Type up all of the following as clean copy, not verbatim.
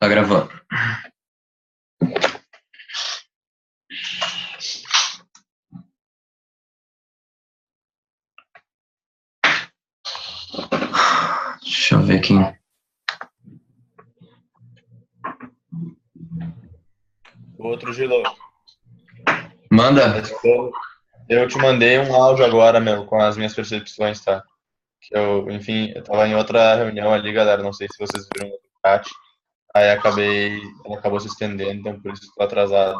Tá gravando. Deixa eu ver aqui. Outro Gilo. Manda. Eu te mandei um áudio agora, meu, com as minhas percepções, tá? Que enfim, eu tava em outra reunião ali, galera. Não sei se vocês viram no chat. Aí ela acabou se estendendo, então por isso estou atrasado.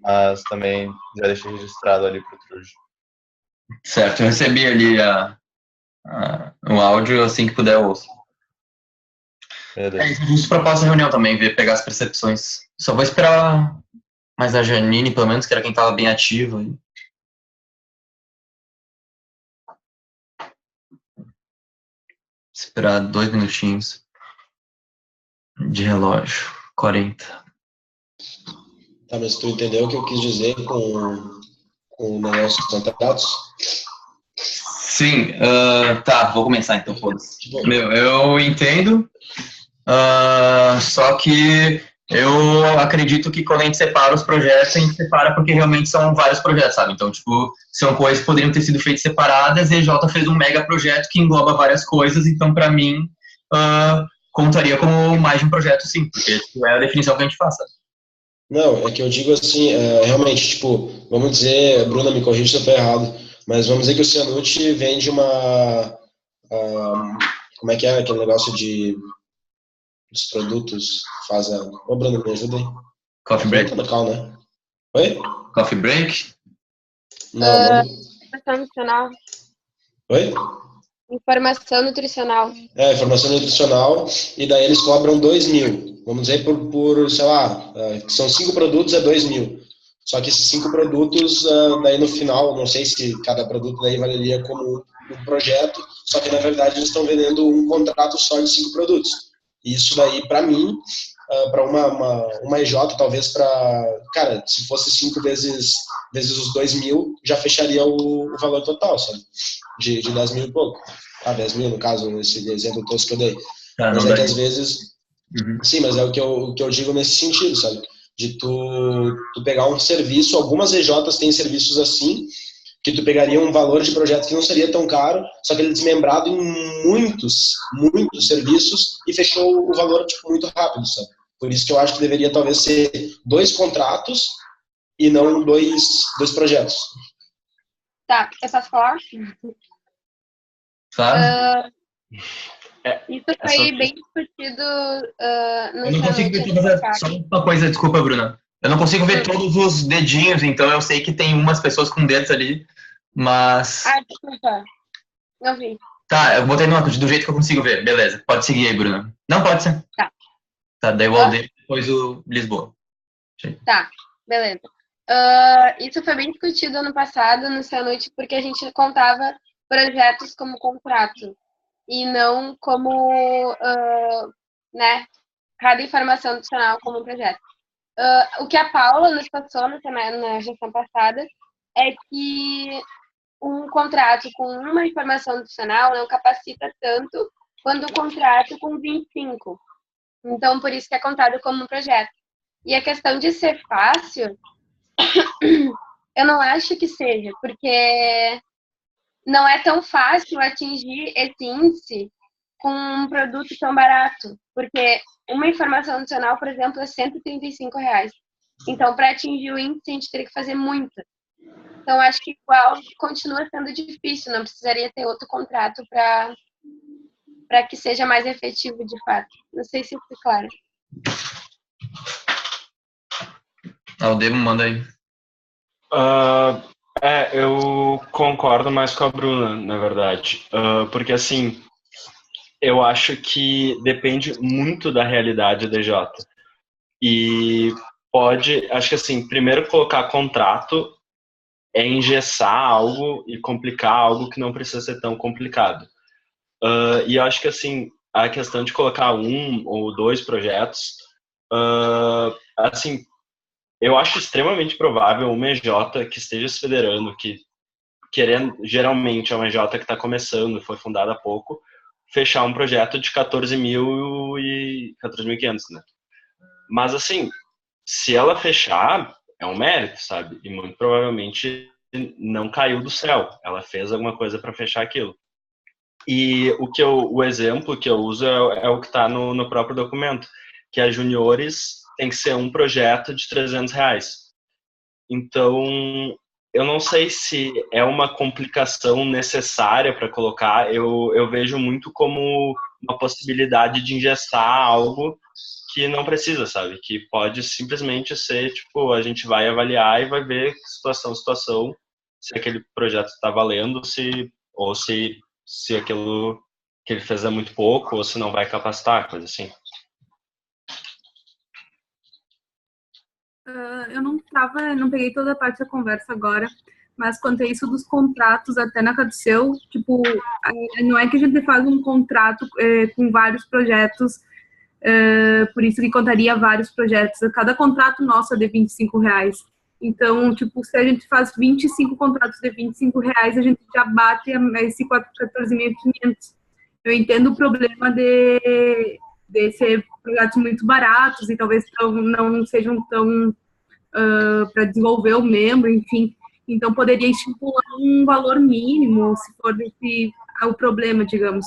Mas também já deixei registrado ali pro Trude. Certo, eu recebi ali o áudio, assim que puder eu ouço. Beleza. A gente propôs a reunião também, pegar as percepções. Só vou esperar mais a Janine, pelo menos, que era quem estava bem ativa. Esperar 2 minutinhos de relógio. 40. Tá, mas tu entendeu o que eu quis dizer com o negócio dos contratos? Sim, tá, vou começar então, foda-se. Tipo, Meu, eu entendo, só que eu acredito que quando a gente separa os projetos, a gente separa porque realmente são vários projetos, sabe? Então, tipo, são coisas que poderiam ter sido feitas separadas e a EJ fez um mega projeto que engloba várias coisas, então, pra mim, contaria como mais de um projeto, sim, porque tipo, é a definição que a gente faz, sabe? não, é que eu digo assim, realmente, tipo, vamos dizer, Bruna, me corrija se eu estou errado, mas vamos dizer que o Cianucci vende como é que é aquele negócio dos produtos, faz a... Ô, Bruna, me ajuda aí. Coffee break? Local, né? Oi? Coffee break? Não. Informação nutricional. Oi? Informação nutricional. Informação nutricional, e daí eles cobram 2.000. Vamos dizer por sei lá, que são 5 produtos, é 2.000. Só que esses 5 produtos, daí no final, não sei se cada produto daí valeria como um projeto, só que na verdade eles estão vendendo um contrato só de 5 produtos. E isso daí, para mim, para uma EJ, talvez cara, se fosse 5 vezes os 2.000, já fecharia o valor total, sabe? De 10.000 e pouco. 10.000 no caso, nesse exemplo tosco que eu dei. Mas é que às vezes... Sim, mas é o que eu digo nesse sentido, sabe? De tu pegar um serviço, algumas EJs têm serviços assim, que tu pegaria um valor de projeto que não seria tão caro, só que ele é desmembrado em muitos serviços e fechou o valor tipo, muito rápido, sabe? Por isso que eu acho que deveria talvez ser 2 contratos e não dois projetos. Tá, eu posso falar? Claro. Isso foi bem discutido no Eu não consigo ver Cianucci. só uma coisa, desculpa, Bruna. Eu não consigo ver todos os dedinhos, então eu sei que tem umas pessoas com dedos ali, mas... desculpa. Não vi. Tá, eu botei do jeito que eu consigo ver. Beleza, pode seguir aí, Bruna. Não, pode ser. Tá. Tá, daí o Aldeia, depois o Lisboa. Tá, beleza. Isso foi bem discutido ano passado no Cianucci, porque a gente contava projetos como contrato e não como, né, cada informação adicional como um projeto. O que a Paula nos passou na gestão passada é que um contrato com uma informação adicional não capacita tanto quanto um contrato com 25. Então, por isso que é contado como um projeto. E a questão de ser fácil, eu não acho que seja, porque não é tão fácil atingir esse índice com um produto tão barato. Porque uma informação adicional, por exemplo, é R$135. Então, para atingir o índice, a gente teria que fazer muito. Então, acho que igual continua sendo difícil, não precisaria ter outro contrato para que seja mais efetivo de fato. Não sei se foi claro. Aldemo, manda aí. Eu concordo mais com a Bruna, na verdade. Porque, assim, eu acho que depende muito da realidade da EJ. E acho que, assim, primeiro colocar contrato é engessar algo e complicar algo que não precisa ser tão complicado. E eu acho que, assim, a questão de colocar 1 ou 2 projetos, assim, eu acho extremamente provável uma EJ que esteja se federando, que geralmente é uma EJ que está começando, foi fundada há pouco, fechar um projeto de 14.500, né? Mas, assim, se ela fechar, é um mérito, sabe? E muito provavelmente não caiu do céu. Ela fez alguma coisa para fechar aquilo. E o exemplo que eu uso é o que está no próprio documento, que a Juniores tem que ser um projeto de R$ 300. Então, eu não sei se é uma complicação necessária para colocar. Eu vejo muito como uma possibilidade de engessar algo que não precisa, sabe? Que pode simplesmente ser, tipo, a gente vai avaliar e vai ver situação, se aquele projeto está valendo, ou se aquilo que ele fez é muito pouco, ou se não vai capacitar, coisa assim. Eu não peguei toda a parte da conversa agora, mas quanto a isso dos contratos, até na Caduceu, tipo, não é que a gente faz um contrato com vários projetos, por isso que contaria vários projetos. Cada contrato nosso é de R$ 25. Então, tipo, se a gente faz 25 contratos de R$ 25, a gente já bate esse 14.500. Eu entendo o problema de ser projetos muito baratos e talvez não sejam tão para desenvolver o membro, enfim. Então, poderia estipular um valor mínimo, se for o problema, digamos.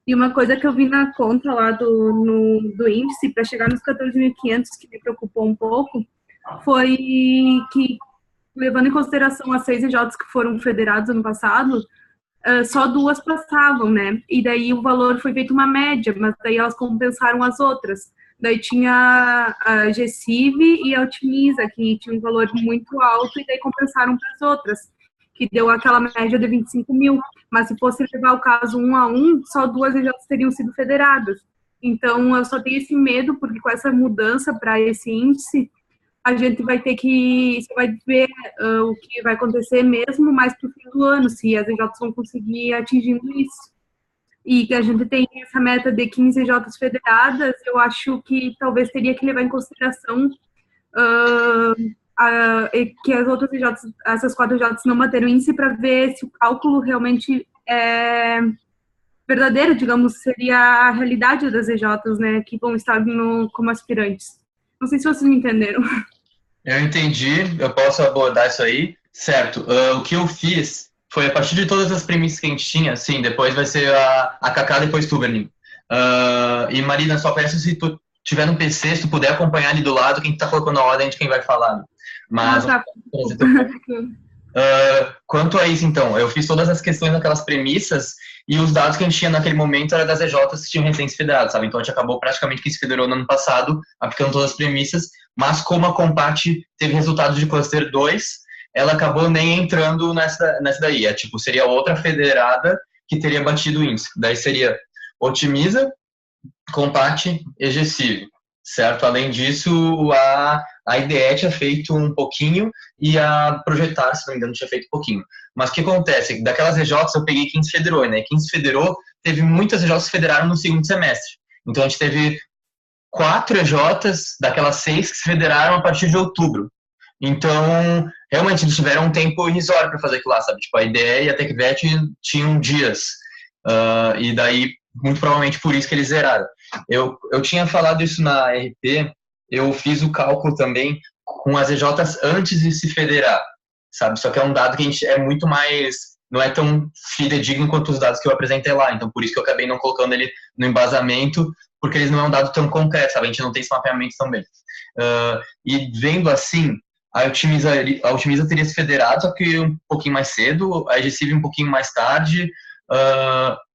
E uma coisa que eu vi na conta lá do índice, para chegar nos 14.500, que me preocupou um pouco, foi que, levando em consideração as 6 EJs que foram federados ano passado, só 2 passavam, né? E daí o valor foi feito uma média, mas daí elas compensaram as outras. Daí tinha a GCIV e a Otimiza, que tinha um valor muito alto, e daí compensaram para as outras, que deu aquela média de 25 mil. Mas se fosse levar o caso 1 a 1, só 2 EJs teriam sido federadas. Então, eu só tenho esse medo, porque com essa mudança para esse índice, a gente vai ter que, você vai ver o que vai acontecer mesmo mais para o fim do ano, se as EJs vão conseguir atingindo isso. E que a gente tem essa meta de 15 EJs federadas, eu acho que talvez teria que levar em consideração que as outras EJs, essas 4 EJs não bateram índice, para ver se o cálculo realmente é verdadeiro, digamos, seria a realidade das EJs, né, que vão estar como aspirantes. Não sei se vocês me entenderam. Eu entendi, eu posso abordar isso aí. Certo, o que eu fiz foi, a partir de todas as premissas que a gente tinha, sim, depois vai ser a Kaká, depois tu, Berlim. E Marina, só peço, se tu tiver no PC, se tu puder acompanhar ali do lado, quem tá colocando a ordem de quem vai falar. Mas, tá. Quanto a isso, então, eu fiz todas as questões daquelas premissas, e os dados que a gente tinha naquele momento eram das EJs que tinham recém se federado, sabe? Então a gente acabou praticamente que se federou no ano passado, aplicando todas as premissas, mas como a Compact teve resultados de cluster 2, ela acabou nem entrando nessa daí. Tipo, seria outra federada que teria batido o índice. Daí seria Otimiza, Compact e GCIV, certo? Além disso, a IDE tinha feito um pouquinho e a Projetar, se não me engano, tinha feito um pouquinho. Mas o que acontece? Daquelas EJs eu peguei quem se federou, né? Quem se federou, teve muitas EJs que se federaram no segundo semestre. Então a gente teve 4 EJs daquelas 6 que se federaram a partir de outubro. Então, realmente, eles tiveram um tempo irrisório para fazer aquilo lá, sabe? Tipo, a IDE e a TecVet tinham dias. E daí, muito provavelmente, por isso que eles zeraram. Eu tinha falado isso na RP, eu fiz o cálculo também com as EJs antes de se federar, sabe? Só que é um dado que a gente é muito mais, não é tão fidedigno quanto os dados que eu apresentei lá, então por isso que eu acabei não colocando ele no embasamento, porque eles não é um dado tão concreto, sabe? A gente não tem esse mapeamento tão bem. E vendo assim, a Otimiza teria se federado, só que um pouquinho mais cedo, a GCIV um pouquinho mais tarde,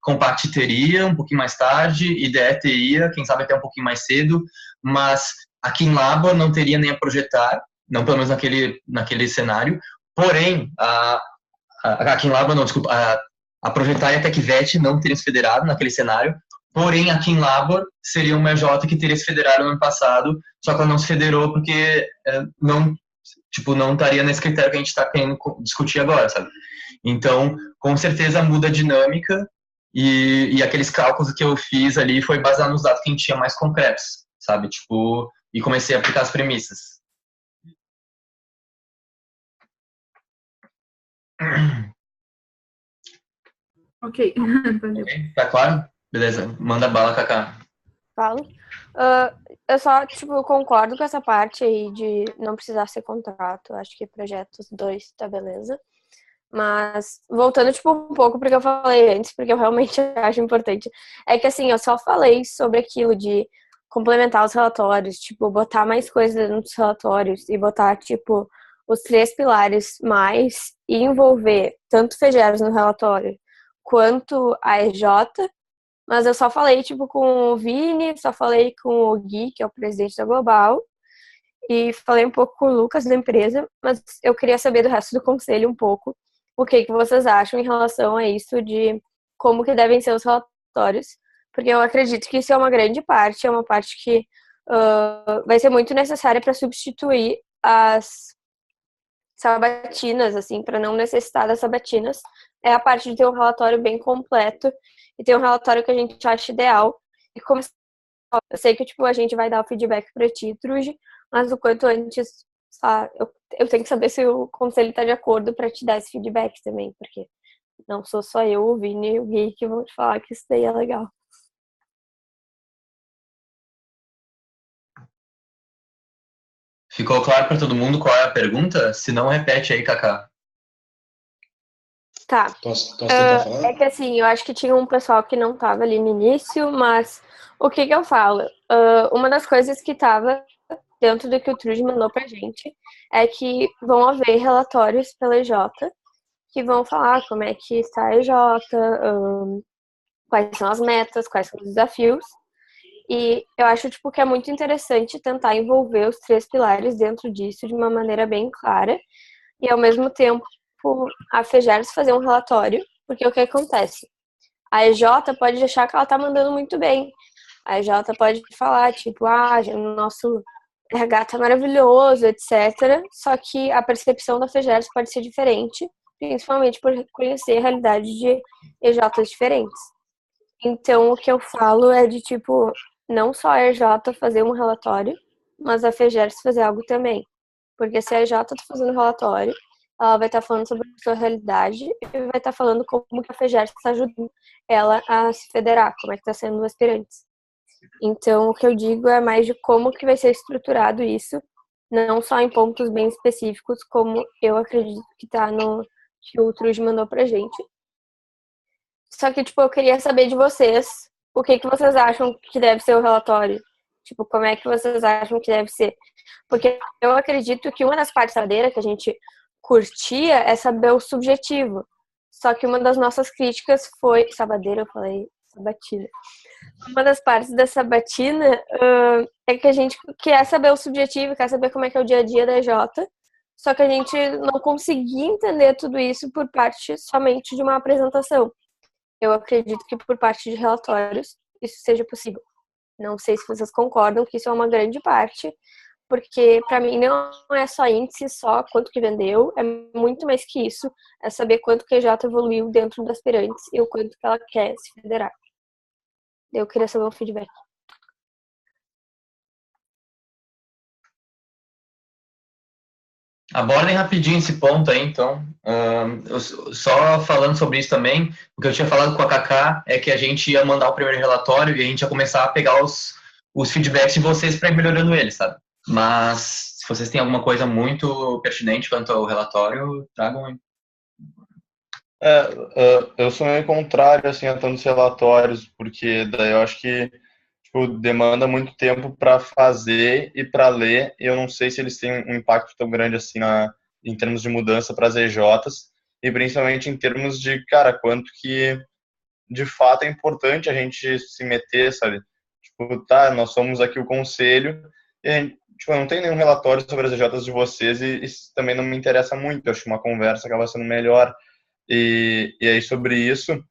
Compact teria um pouquinho mais tarde, IDE teria, quem sabe até um pouquinho mais cedo, mas aqui em Labo não teria nem a Projetar, não pelo menos naquele cenário, porém, aqui em Labo não, desculpa, a Projetar e a TecVet não teriam se federado naquele cenário, porém, aqui em Labor seria uma EJ que teria se federado no ano passado, só que ela não se federou porque não estaria nesse critério que a gente está querendo discutir agora, sabe? Então, com certeza muda a dinâmica e aqueles cálculos que eu fiz ali foi baseado nos dados que a gente tinha mais concretos, sabe? Tipo, e comecei a aplicar as premissas. Ok. Tá claro? Beleza, manda bala, Kaká. falo. Eu só, tipo, concordo com essa parte aí de não precisar ser contrato. Acho que projetos 2 tá beleza. Mas, voltando, tipo, um pouco porque eu falei antes, porque eu realmente acho importante, é que, assim, eu só falei sobre aquilo de complementar os relatórios, tipo, botar mais coisas dentro dos relatórios e botar, tipo, os 3 pilares mais e envolver tanto FEGERS no relatório quanto a EJ, mas eu só falei, tipo, com o Vini, só falei com o Gui, que é o presidente da Global, e falei um pouco com o Lucas da empresa, mas eu queria saber do resto do conselho um pouco o que vocês acham em relação a isso de como que devem ser os relatórios, porque eu acredito que isso é uma grande parte, é uma parte que vai ser muito necessária para substituir as sabatinas, assim, para não necessitar das sabatinas, é a parte de ter um relatório bem completo e ter um relatório que a gente acha ideal. E como eu sei que, tipo, a gente vai dar o feedback para ti, Trude, mas o quanto antes, eu tenho que saber se o conselho está de acordo para te dar esse feedback também, porque não sou só eu, o Vini e o Gui que vão te falar que isso daí é legal. Ficou claro para todo mundo qual é a pergunta? Se não, repete aí, Kaká. Tá. Posso tentar falar? É que assim, eu acho que tinha um pessoal que não estava ali no início, mas o que eu falo? Uma das coisas que estava dentro do que o Trude mandou pra gente é que vão haver relatórios pela EJ que vão falar como é que está a EJ, quais são as metas, quais são os desafios. E eu acho, tipo, que é muito interessante tentar envolver os 3 pilares dentro disso de uma maneira bem clara e, ao mesmo tempo, a FEGERS fazer um relatório, porque o que acontece? A EJ pode achar que ela tá mandando muito bem. A EJ pode falar, tipo, o nosso RH tá maravilhoso, etc. Só que a percepção da FEGERS pode ser diferente, principalmente por conhecer a realidade de EJs diferentes. Então, o que eu falo é de, tipo, não só a EJ fazer um relatório, mas a FEGERS fazer algo também. Porque se a EJ tá fazendo relatório, ela vai estar falando sobre a sua realidade e vai estar falando como que a FEGERS está ajudando ela a se federar, como é que está sendo os aspirantes. Então, o que eu digo é mais de como que vai ser estruturado isso, não só em pontos bem específicos, como eu acredito que tá no que o Trude mandou pra gente. Só que, tipo, eu queria saber de vocês o que vocês acham que deve ser o relatório. Tipo, como é que vocês acham que deve ser? Porque eu acredito que uma das partes da cadeira que a gente curtia é saber o subjetivo. Só que uma das nossas críticas foi... Sabadeira, eu falei sabatina. Uma das partes da sabatina é que a gente quer saber o subjetivo, quer saber como é que é o dia a dia da EJ, só que a gente não conseguia entender tudo isso por parte somente de uma apresentação. Eu acredito que por parte de relatórios isso seja possível. Não sei se vocês concordam que isso é uma grande parte, porque para mim não é só índice, só quanto que vendeu, é muito mais que isso, é saber quanto que a EJ evoluiu dentro das aspirantes e o quanto que ela quer se federar. Eu queria saber um feedback. Abordem rapidinho esse ponto aí, então. Só falando sobre isso também, o que eu tinha falado com a Kaká é que a gente ia mandar o primeiro relatório e a gente ia começar a pegar os feedbacks de vocês para ir melhorando eles, sabe? Mas se vocês têm alguma coisa muito pertinente quanto ao relatório, tragam aí. Eu sou meio contrário, assim, a tantos relatórios, porque daí eu acho que tipo, demanda muito tempo para fazer e para ler, e eu não sei se eles têm um impacto tão grande assim em termos de mudança para as EJs, e principalmente em termos de, cara, quanto que de fato é importante a gente se meter, sabe? Tipo, tá, nós somos aqui o conselho, e a gente, tipo, eu não tenho nenhum relatório sobre as EJs de vocês, e isso também não me interessa muito, eu acho que uma conversa acaba sendo melhor. E aí, sobre isso,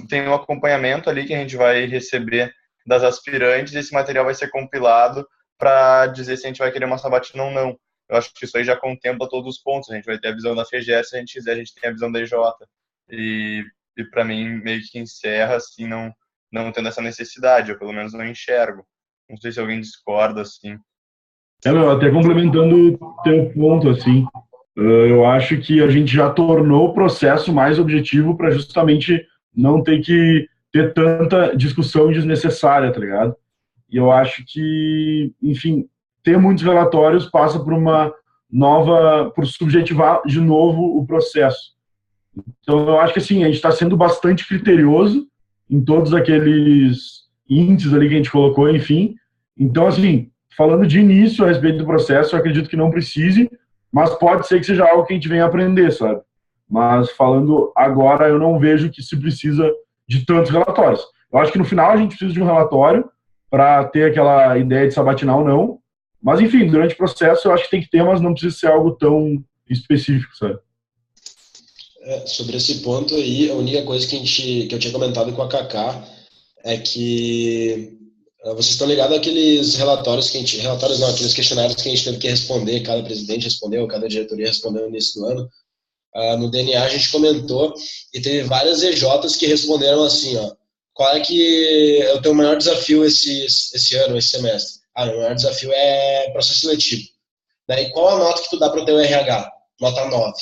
tem um acompanhamento ali que a gente vai receber das aspirantes e esse material vai ser compilado para dizer se a gente vai querer uma sabatina ou não. Eu acho que isso aí já contempla todos os pontos. A gente vai ter a visão da FEGERS, se a gente quiser, a gente tem a visão da EJ. E para mim, meio que encerra, assim, não tendo essa necessidade. Eu, pelo menos, não enxergo. Não sei se alguém discorda, assim. Até complementando o teu ponto, assim, eu acho que a gente já tornou o processo mais objetivo para justamente não ter que ter tanta discussão desnecessária, tá ligado? E eu acho que, enfim, ter muitos relatórios passa por subjetivar de novo o processo. Então, eu acho que, assim, a gente está sendo bastante criterioso em todos aqueles índices ali que a gente colocou, enfim. Então, assim, falando de início a respeito do processo, eu acredito que não precise, mas pode ser que seja algo que a gente venha aprender, sabe? Mas falando agora, eu não vejo que se precisa de tantos relatórios. Eu acho que no final a gente precisa de um relatório para ter aquela ideia de sabatinar ou não. Mas, enfim, durante o processo eu acho que tem que ter, mas não precisa ser algo tão específico, sabe? Sobre esse ponto aí, a única coisa que eu tinha comentado com a Kaká é que vocês estão ligados àqueles relatórios aqueles questionários que a gente teve que responder, cada presidente respondeu, cada diretoria respondeu no início do ano. No DNA a gente comentou e teve várias EJs que responderam assim, ó, qual é que é o teu maior desafio esse ano, esse semestre? O maior desafio é processo seletivo. Daí, qual a nota que tu dá para o teu RH? Nota 9.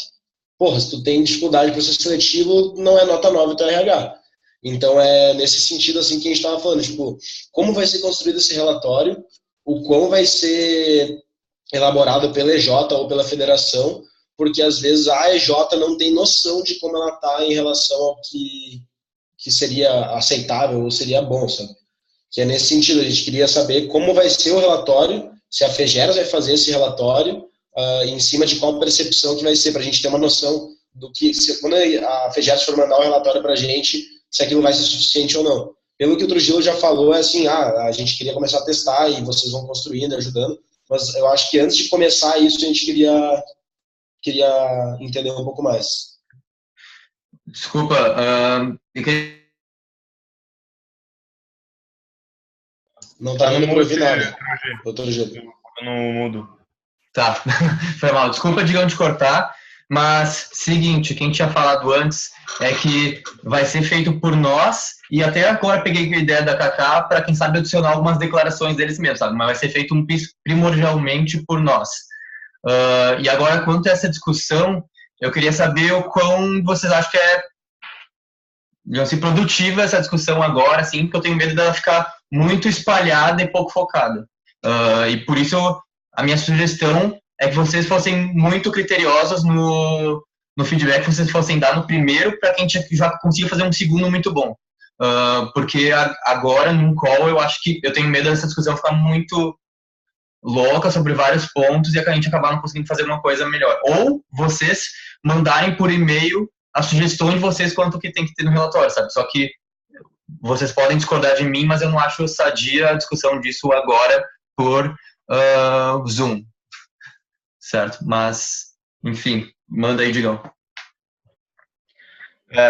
Porra, se tu tem dificuldade de processo seletivo, não é nota 9 o teu RH. Então, é nesse sentido assim que a gente estava falando, tipo, como vai ser construído esse relatório, o quão vai ser elaborado pela EJ ou pela federação, porque às vezes a EJ não tem noção de como ela está em relação ao que seria aceitável ou seria bom, sabe? Que é nesse sentido, a gente queria saber como vai ser o relatório, se a FEGERAS vai fazer esse relatório, em cima de qual percepção que vai ser, para a gente ter uma noção do que, quando a FEGERAS for mandar o relatório para a gente, se aquilo vai ser suficiente ou não. Pelo que o Trujillo já falou, é assim, a gente queria começar a testar e vocês vão construindo, ajudando, mas eu acho que antes de começar isso, a gente queria entender um pouco mais. Desculpa, Não tá dando para ouvir nada, doutor Gil. No mudo. Tá, foi mal. Desculpa, Digão, de cortar, mas seguinte, quem tinha falado antes é que vai ser feito por nós, e até agora peguei a ideia da Kaká para, quem sabe, adicionar algumas declarações deles mesmos, sabe? Mas vai ser feito primordialmente por nós. E agora, quanto a essa discussão, eu queria saber o quão vocês acham que é, digamos assim, produtiva essa discussão agora, assim, porque eu tenho medo dela ficar muito espalhada e pouco focada. E por isso, a minha sugestão é que vocês fossem muito criteriosos no feedback que vocês fossem dar no primeiro, para que a gente já consiga fazer um segundo muito bom. Porque agora, num call, eu acho que eu tenho medo dessa discussão ficar muito louca sobre vários pontos e a gente acabar não conseguindo fazer uma coisa melhor. Ou vocês mandarem por e-mail as sugestões de vocês quanto que tem que ter no relatório, sabe? Só que vocês podem discordar de mim, mas eu não acho sadia a discussão disso agora por Zoom, certo? Mas, enfim, manda aí, Digão.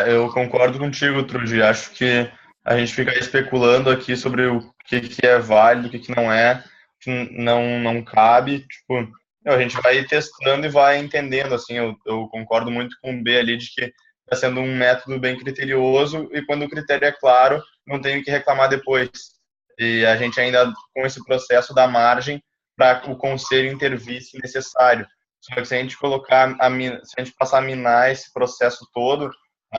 Eu concordo contigo, Trudy. Acho que a gente fica especulando aqui sobre o que é válido, o que não é, que não cabe. Tipo, a gente vai testando e vai entendendo. Assim, eu concordo muito com o B ali de que está sendo um método bem criterioso e quando o critério é claro, não tem o que reclamar depois. E a gente ainda, com esse processo, dá margem para o conselho intervir se necessário. Só que se a gente passar a minar esse processo todo,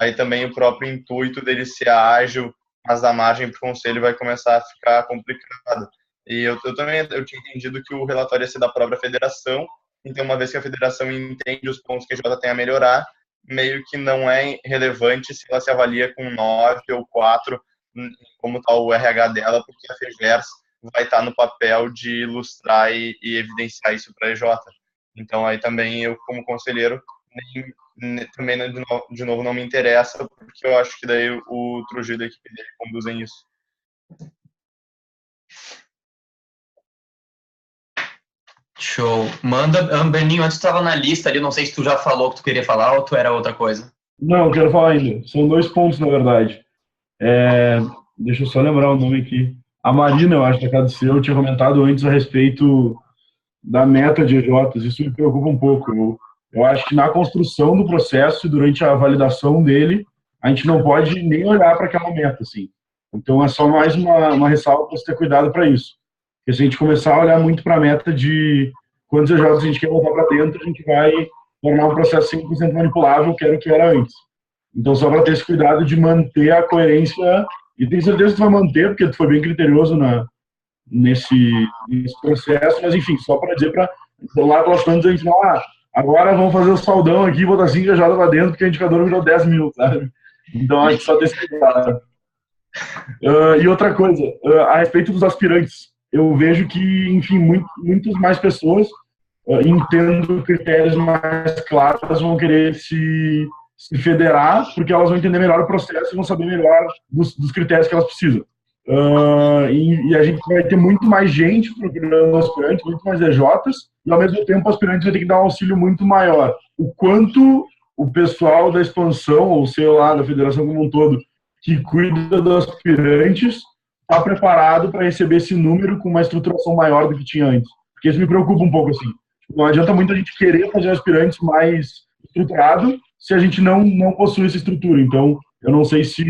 aí também o próprio intuito dele ser ágil, mas a margem para o conselho vai começar a ficar complicada. E eu tinha entendido que o relatório ia ser da própria federação, então uma vez que a federação entende os pontos que a Jota tem a melhorar, meio que não é relevante se ela se avalia com 9 ou 4, como está o RH dela, porque a FEGERS vai estar no papel de ilustrar e evidenciar isso para a EJ. Então aí também eu, como conselheiro, também de novo não me interessa, porque eu acho que daí o Trujillo e a equipe dele conduzem isso. Show. Manda, Beninho, antes tu estava na lista ali, não sei se tu já falou o que tu queria falar ou tu era outra coisa. Não, eu quero falar ainda. São 2 pontos, na verdade. Deixa eu só lembrar o nome aqui. A Marina, eu acho, da Casa Seu, tinha comentado antes a respeito da meta de EJs. Isso me preocupa um pouco. Eu acho que na construção do processo e durante a validação dele, a gente não pode nem olhar para aquela meta, assim. Então, é só mais uma ressalva para você ter cuidado para isso. Porque se a gente começar a olhar muito para a meta de quantos EJs a gente quer botar para dentro, a gente vai tornar um processo 100% manipulável, que era o que era antes. Então, só para ter esse cuidado de manter a coerência e tenho certeza que tu vai manter, porque tu foi bem criterioso nesse processo, mas enfim, só para dizer para lá pelas tantas a gente não, agora vamos fazer o saldão aqui, botar 5 EJ para dentro, porque o indicador virou 10 mil, sabe? Então acho que só ter esse cuidado. E outra coisa, a respeito dos aspirantes, eu vejo que, enfim, muitas mais pessoas, entendendo critérios mais claros, vão querer se federar, porque elas vão entender melhor o processo e vão saber melhor dos critérios que elas precisam. E a gente vai ter muito mais gente procurando aspirantes, muito mais EJs, e ao mesmo tempo o aspirante vai ter que dar um auxílio muito maior. O quanto o pessoal da expansão, ou sei lá, da federação como um todo, que cuida dos aspirantes, está preparado para receber esse número com uma estruturação maior do que tinha antes. Porque isso me preocupa um pouco, assim. Não adianta muita gente querer fazer aspirantes mais estruturado se a gente não possui essa estrutura. Então, eu não sei se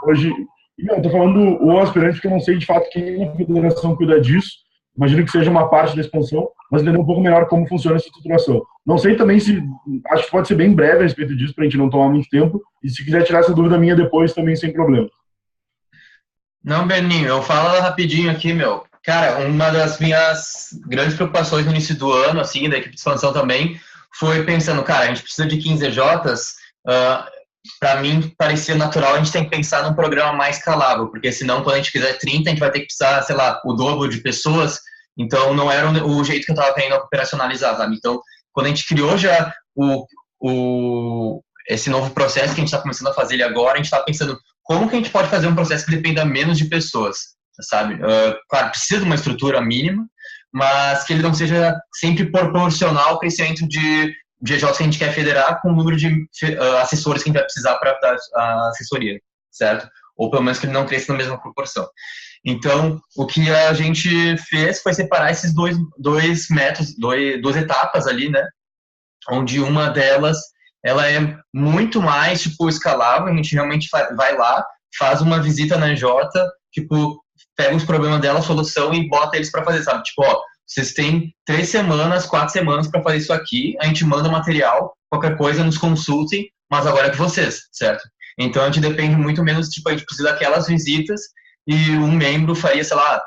hoje... Eu estou falando o aspirante porque eu não sei de fato quem na federação cuida disso. Imagino que seja uma parte da expansão, mas entender um pouco melhor como funciona essa estruturação. Não sei também se... Acho que pode ser bem breve a respeito disso, para a gente não tomar muito tempo. E se quiser tirar essa dúvida minha depois, também sem problema. Não, Beninho, eu falo rapidinho aqui, meu. Cara, uma das minhas grandes preocupações no início do ano, assim, da equipe de expansão também, foi pensando, cara, a gente precisa de 15 EJs, para mim parecia natural a gente tem que pensar num programa mais escalável, porque senão quando a gente quiser 30, a gente vai ter que precisar, sei lá, o dobro de pessoas, então não era o jeito que eu estava querendo operacionalizar, sabe? Então, quando a gente criou já esse novo processo que a gente está começando a fazer ele agora, a gente está pensando como que a gente pode fazer um processo que dependa menos de pessoas, sabe? Claro, precisa de uma estrutura mínima, mas que ele não seja sempre proporcional ao crescimento de EJs que a gente quer federar com o número de assessores que a gente vai precisar para dar a assessoria, certo? Ou pelo menos que ele não cresça na mesma proporção. Então, o que a gente fez foi separar esses dois métodos, duas etapas ali, né? Onde uma delas, ela é muito mais, tipo, escalável, a gente realmente vai lá, faz uma visita na EJ, tipo, pega os problemas dela, a solução e bota eles para fazer, sabe? Tipo, ó, vocês têm 3 semanas, 4 semanas para fazer isso aqui, a gente manda material, qualquer coisa nos consultem, mas agora é com vocês, certo? Então a gente depende muito menos, tipo, a gente precisa daquelas visitas e um membro faria, sei lá,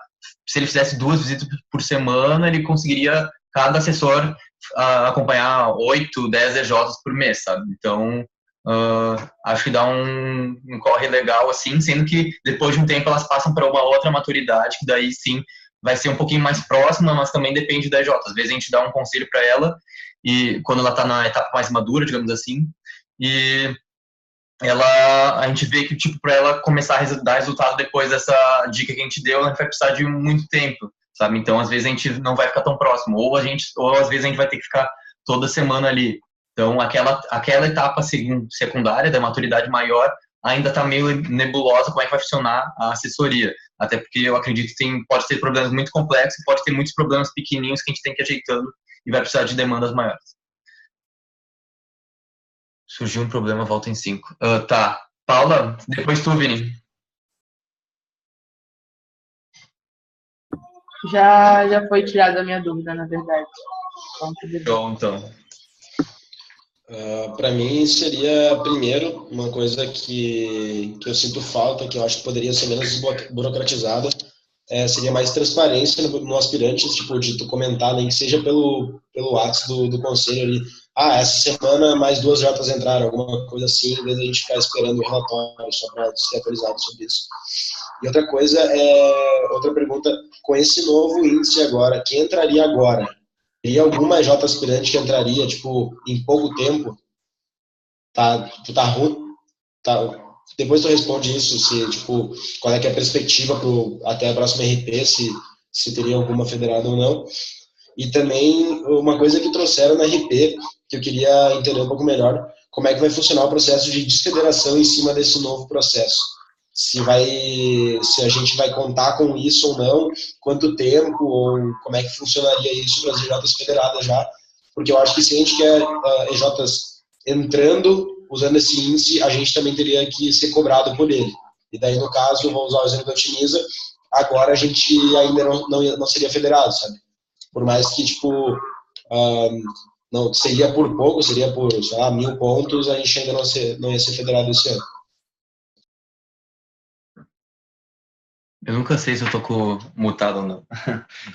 se ele fizesse 2 visitas por semana, ele conseguiria, cada assessor, acompanhar 8, 10 EJs por mês, sabe? Então, acho que dá um corre legal, assim, sendo que depois de um tempo elas passam para uma outra maturidade, que daí sim vai ser um pouquinho mais próxima, mas também depende da EJ. Às vezes a gente dá um conselho para ela, e quando ela está na etapa mais madura, digamos assim, e a gente vê que, tipo, para ela começar a dar resultado depois dessa dica que a gente deu, a gente vai precisar de muito tempo, sabe? Então, às vezes a gente não vai ficar tão próximo, ou às vezes a gente vai ter que ficar toda semana ali. Então, aquela etapa secundária da maturidade maior ainda está meio nebulosa como é que vai funcionar a assessoria. Até porque eu acredito que pode ter problemas muito complexos, pode ter muitos problemas pequenininhos que a gente tem que ir ajeitando e vai precisar de demandas maiores. Surgiu um problema, volta em 5. Tá. Paula, depois tu, Vini. Já foi tirada a minha dúvida, na verdade. Então. Para mim seria, primeiro, uma coisa que eu sinto falta, que eu acho que poderia ser menos burocratizada, seria mais transparência no aspirante, tipo, de tu comentar, nem que seja pelo WhatsApp do conselho ali, essa semana mais 2 Js entraram, alguma coisa assim, em vez de a gente ficar esperando o relatório só para ser atualizado sobre isso. E outra coisa, outra pergunta, com esse novo índice agora, que entraria agora, teria alguma EJ aspirante que entraria, tipo, em pouco tempo? Tá ruim? Depois tu responde isso, se, tipo, qual é que é a perspectiva até a próxima RP, se teria alguma federada ou não. E também, uma coisa que trouxeram na RP, que eu queria entender um pouco melhor, como é que vai funcionar o processo de desfederação em cima desse novo processo. Se a gente vai contar com isso ou não, quanto tempo, ou como é que funcionaria isso para as EJs federadas já, porque eu acho que se a gente quer EJs entrando, usando esse índice, a gente também teria que ser cobrado por ele. E daí, no caso, eu vou usar o exemplo da Otimiza, agora a gente ainda não seria federado, sabe? Por mais que, tipo, não seria por pouco, seria por, sei lá, 1000 pontos, a gente ainda não ia ser federado esse ano. Eu nunca sei se eu tô mutado ou não.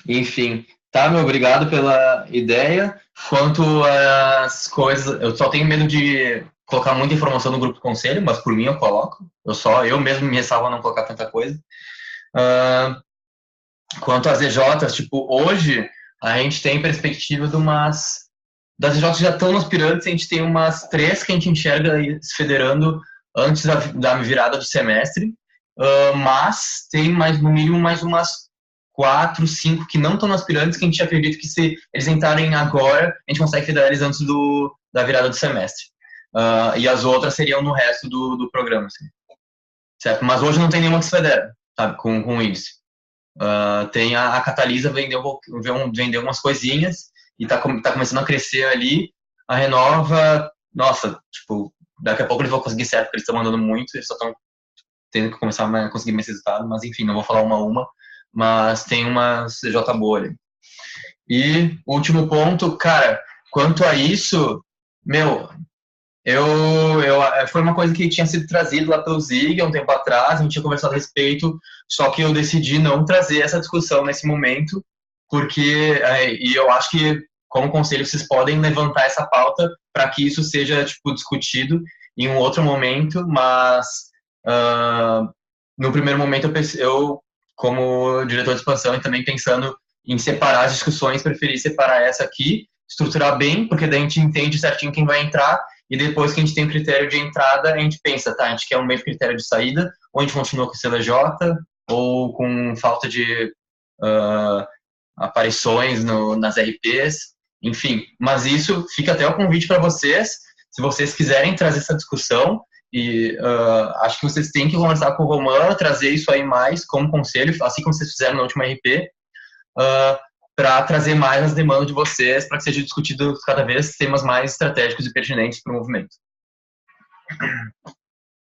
Enfim, tá, meu, obrigado pela ideia. Quanto às coisas, eu só tenho medo de colocar muita informação no grupo do conselho, mas por mim eu coloco. Eu mesmo me ressalvo a não colocar tanta coisa. Quanto às EJs, tipo, hoje a gente tem perspectiva de umas... Das EJs já estão nos aspirantes, a gente tem umas 3 que a gente enxerga se federando antes da virada do semestre, mas tem no mínimo mais umas 4, 5 que não estão nos aspirantes, que a gente acredita que se eles entrarem agora, a gente consegue federar eles antes da virada do semestre. E as outras seriam no resto do programa, assim. Certo? Mas hoje não tem nenhuma que se federa, sabe, com o índice. Tem a Catalisa vendeu umas coisinhas e tá começando a crescer ali. A Renova, nossa, tipo, daqui a pouco eles vão conseguir certo, porque eles estão mandando muito, eles só estão tendo que começar a conseguir mais resultado, mas enfim, não vou falar uma a uma, mas tem uma CJ boa ali. E último ponto, cara, quanto a isso, meu, foi uma coisa que tinha sido trazido lá pelo Zig há um tempo atrás, a gente tinha conversado a respeito, só que eu decidi não trazer essa discussão nesse momento, porque, e eu acho que, como conselho, vocês podem levantar essa pauta para que isso seja, tipo, discutido em um outro momento, mas no primeiro momento eu, como diretor de expansão, e também pensando em separar as discussões, preferi separar essa aqui, estruturar bem, porque daí a gente entende certinho quem vai entrar, e depois que a gente tem o critério de entrada, a gente pensa, tá, a gente quer um mesmo critério de saída, ou a gente continua com o CLJ, ou com falta de aparições nas RPs, enfim. Mas isso fica até o convite para vocês, se vocês quiserem trazer essa discussão, e acho que vocês têm que conversar com o Roman, trazer isso aí mais como conselho, assim como vocês fizeram na última RP, para trazer mais as demandas de vocês, para que seja discutido cada vez temas mais estratégicos e pertinentes para o movimento.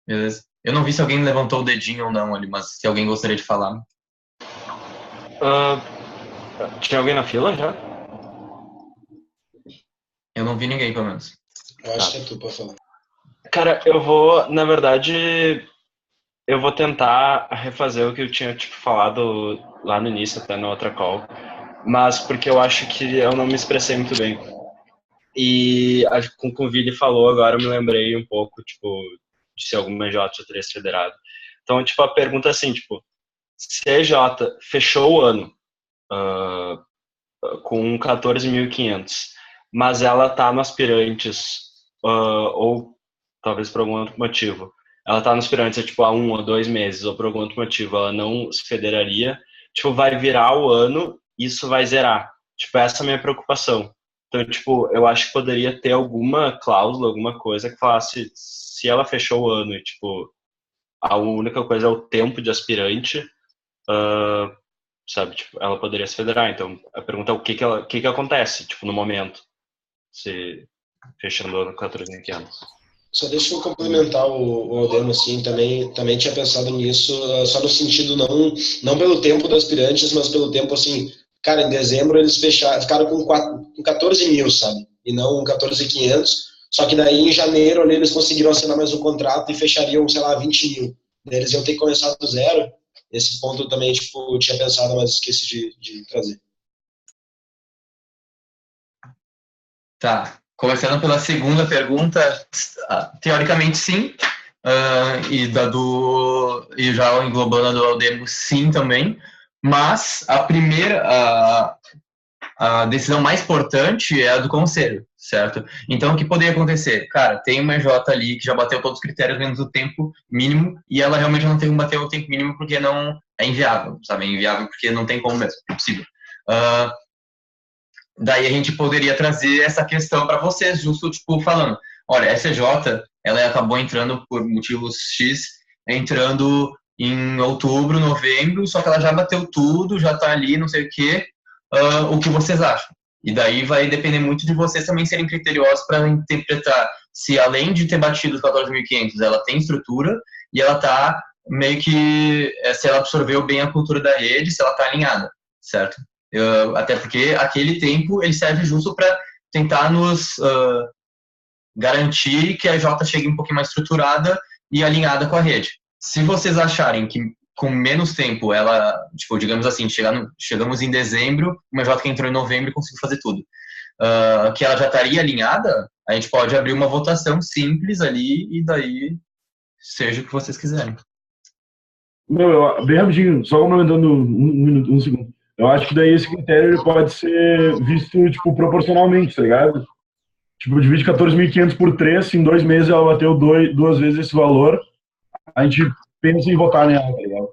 Beleza? Eu não vi se alguém levantou o dedinho ou não ali, mas se alguém gostaria de falar. Tinha alguém na fila já? Eu não vi ninguém, pelo menos. Eu acho que é tu pra falar. Cara, eu vou, na verdade, eu vou tentar refazer o que eu tinha falado lá no início, até na outra call, mas porque eu acho que eu não me expressei muito bem. E com o que o Vili falou agora, eu me lembrei um pouco, de se alguma EJ já teria se federado. Então, a pergunta é assim, se a EJ fechou o ano com 14.500, mas ela tá no aspirantes, ou talvez por algum outro motivo, ela tá no aspirantes há 1 ou 2 meses, ou por algum outro motivo ela não se federaria, vai virar o ano, isso vai zerar. Essa é a minha preocupação. Então, eu acho que poderia ter alguma cláusula, alguma coisa que falasse, se ela fechou o ano e, a única coisa é o tempo de aspirante, sabe, ela poderia se federar. Então, a pergunta é o que acontece, no momento, se fechando o ano com 14.500. Só deixa eu complementar o Aldeno, assim, também tinha pensado nisso, só no sentido não pelo tempo dos aspirantes, mas pelo tempo, assim, cara, em dezembro eles ficaram com 14 mil, sabe? E não 14.500, só que daí em janeiro ali eles conseguiram assinar mais um contrato e fechariam, sei lá, 20 mil. Eles iam ter que começar do zero. Esse ponto eu também, tinha pensado, mas esqueci de trazer. Tá. Começando pela segunda pergunta, teoricamente sim, e já englobando a do Aldemo, sim também, mas a decisão mais importante é a do conselho, certo? Então, o que poderia acontecer? Cara, tem uma EJ ali que já bateu todos os critérios menos o tempo mínimo, e ela realmente não tem como bater o tempo mínimo porque não é inviável, sabe? É inviável porque não tem como mesmo, é impossível. Daí a gente poderia trazer essa questão para vocês, justo, falando, olha, essa EJ, ela acabou entrando por motivos X, entrando em outubro, novembro, só que ela já bateu tudo, já está ali, não sei o quê, o que vocês acham? E daí vai depender muito de vocês também serem criteriosos para interpretar se, além de ter batido os 14.500, ela tem estrutura e ela está meio que, se ela absorveu bem a cultura da rede, se ela está alinhada, certo? Até porque aquele tempo ele serve justo para tentar nos garantir que a EJ chegue um pouquinho mais estruturada e alinhada com a rede. Se vocês acharem que com menos tempo, ela, tipo, digamos assim, chegamos em dezembro, uma J que entrou em novembro e conseguiu fazer tudo, que ela já estaria alinhada, a gente pode abrir uma votação simples ali e daí seja o que vocês quiserem. Bem rapidinho, só comentando um segundo. Eu acho que daí esse critério ele pode ser visto, tipo, proporcionalmente, tá ligado? Tipo, divide 14.500 por 3, em 2 meses ela bateu 2 vezes esse valor, a gente pensa em votar nela, tá ligado?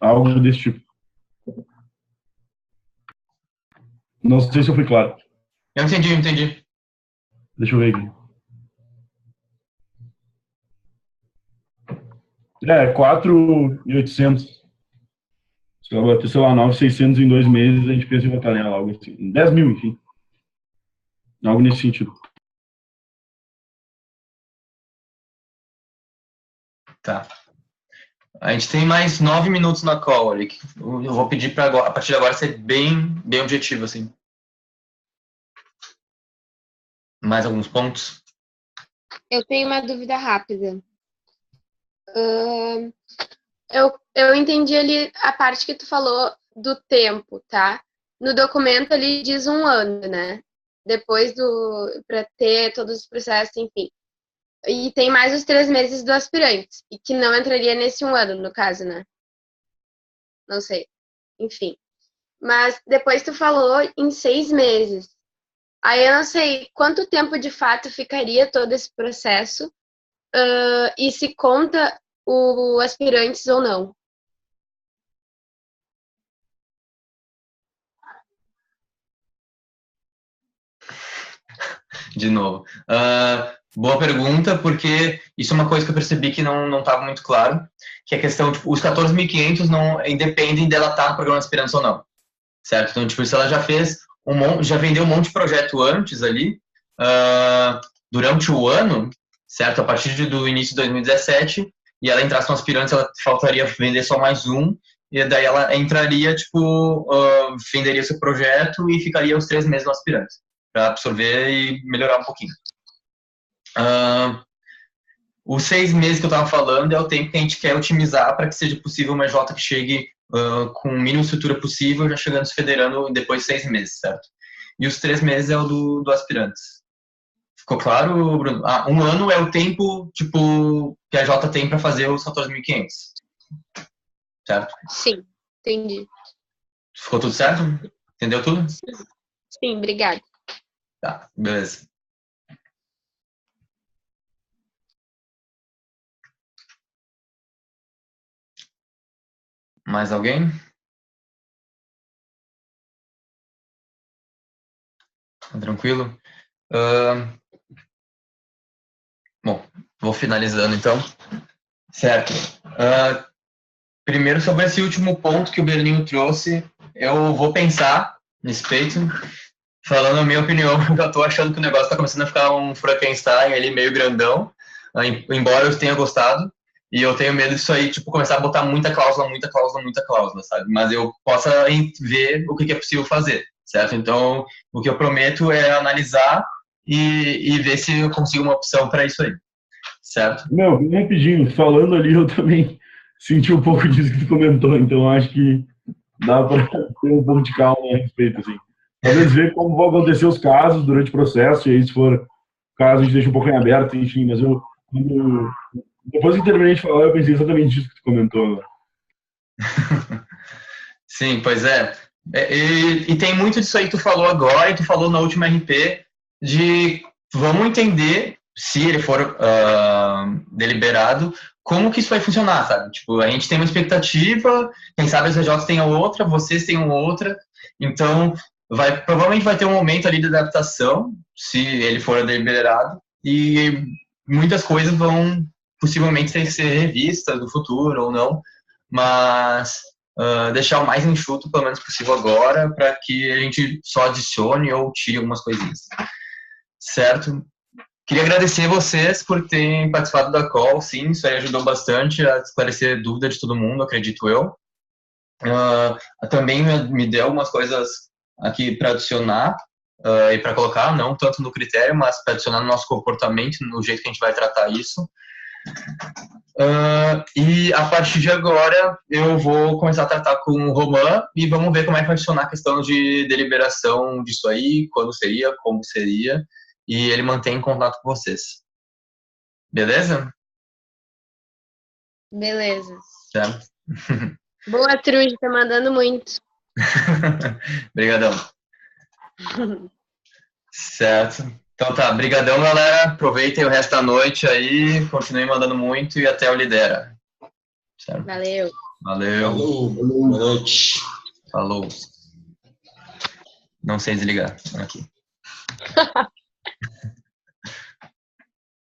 Algo desse tipo. Não sei se eu fui claro. Eu entendi. Deixa eu ver aqui. 4.800. Se ela bater, sei lá, 9.600 em 2 meses, a gente pensa em votar nela, algo assim. 10 mil, enfim. Algo nesse sentido. Tá. A gente tem mais 9 minutos na call ali. Eu vou pedir para a partir de agora ser bem objetivo, assim. Mais alguns pontos? Eu tenho uma dúvida rápida. Eu entendi ali a parte que tu falou do tempo, tá? No documento ali diz 1 ano, né? Depois para ter todos os processos, enfim. E tem mais os 3 meses do aspirante, e que não entraria nesse 1 ano, no caso, né? Não sei. Enfim. Mas depois tu falou em 6 meses. Aí eu não sei quanto tempo de fato ficaria todo esse processo e se conta o aspirantes ou não. De novo. Boa pergunta, porque isso é uma coisa que eu percebi que não estava muito claro, que é a questão, tipo, os 14.500 não independem dela estar no programa de aspirantes ou não, certo? Então, tipo, se ela já fez já vendeu um monte de projeto antes ali, durante o ano, certo? A partir do início de 2017, e ela entrasse no aspirantes, ela faltaria vender só mais um, e daí ela entraria, tipo, venderia seu projeto e ficaria os 3 meses no aspirantes, para absorver e melhorar um pouquinho. Os 6 meses que eu estava falando é o tempo que a gente quer otimizar para que seja possível uma J que chegue com a mínima estrutura possível, já chegando se federando depois de 6 meses, certo? E os 3 meses é o do aspirantes. Ficou claro, Bruno? 1 ano é o tempo, tipo, que a J tem para fazer os 14.500, certo? Sim, entendi. Ficou tudo certo? Entendeu tudo? Sim, obrigada. Tá, beleza. Mais alguém? Tá tranquilo? Bom, vou finalizando então. Certo. Primeiro, sobre esse último ponto que o Berlinho trouxe, eu vou pensar nesse peito. Falando a minha opinião, eu já tô achando que o negócio tá começando a ficar um Frankenstein ali, meio grandão, embora eu tenha gostado. E eu tenho medo disso aí, tipo, começar a botar muita cláusula, sabe? Mas eu possa ver o que é possível fazer, certo? Então, o que eu prometo é analisar e ver se eu consigo uma opção para isso aí, certo? Bem rapidinho, falando ali, eu também senti um pouco disso que tu comentou, então acho que dá para ter um pouco de calma a respeito, assim. Talvez ver como vão acontecer os casos durante o processo, e aí, se for caso, a gente deixa um pouco em aberto, enfim, mas depois que terminei de falar, eu pensei exatamente isso que tu comentou. Sim, pois é. E tem muito disso aí que tu falou agora, e tu falou na última RP, de vamos entender, se ele for deliberado, como que isso vai funcionar, sabe? Tipo, a gente tem uma expectativa, quem sabe as RJs tenham outra, vocês tenham outra, então provavelmente vai ter um momento ali de adaptação, se ele for deliberado, e muitas coisas vão possivelmente ter que ser revistas no futuro ou não, mas deixar o mais enxuto, pelo menos possível agora, para que a gente só adicione ou tire algumas coisinhas. Certo? Queria agradecer vocês por terem participado da call, sim, isso aí ajudou bastante a esclarecer dúvidas de todo mundo, acredito eu. Também me deu algumas coisas aqui para adicionar e para colocar, não tanto no critério, mas para adicionar no nosso comportamento, no jeito que a gente vai tratar isso. E a partir de agora eu vou começar a tratar com o Roman e vamos ver como é que vai funcionar a questão de deliberação disso aí, quando seria, como seria, e ele mantém contato com vocês. Beleza? Beleza. Certo. Boa, Trude, tá mandando muito. Obrigadão. Certo. Então tá, brigadão, galera. Aproveitem o resto da noite aí, continuem mandando muito e até o Lidera. Certo? Valeu. Valeu. Falou, boa noite. Falou. Não sei desligar. Aqui.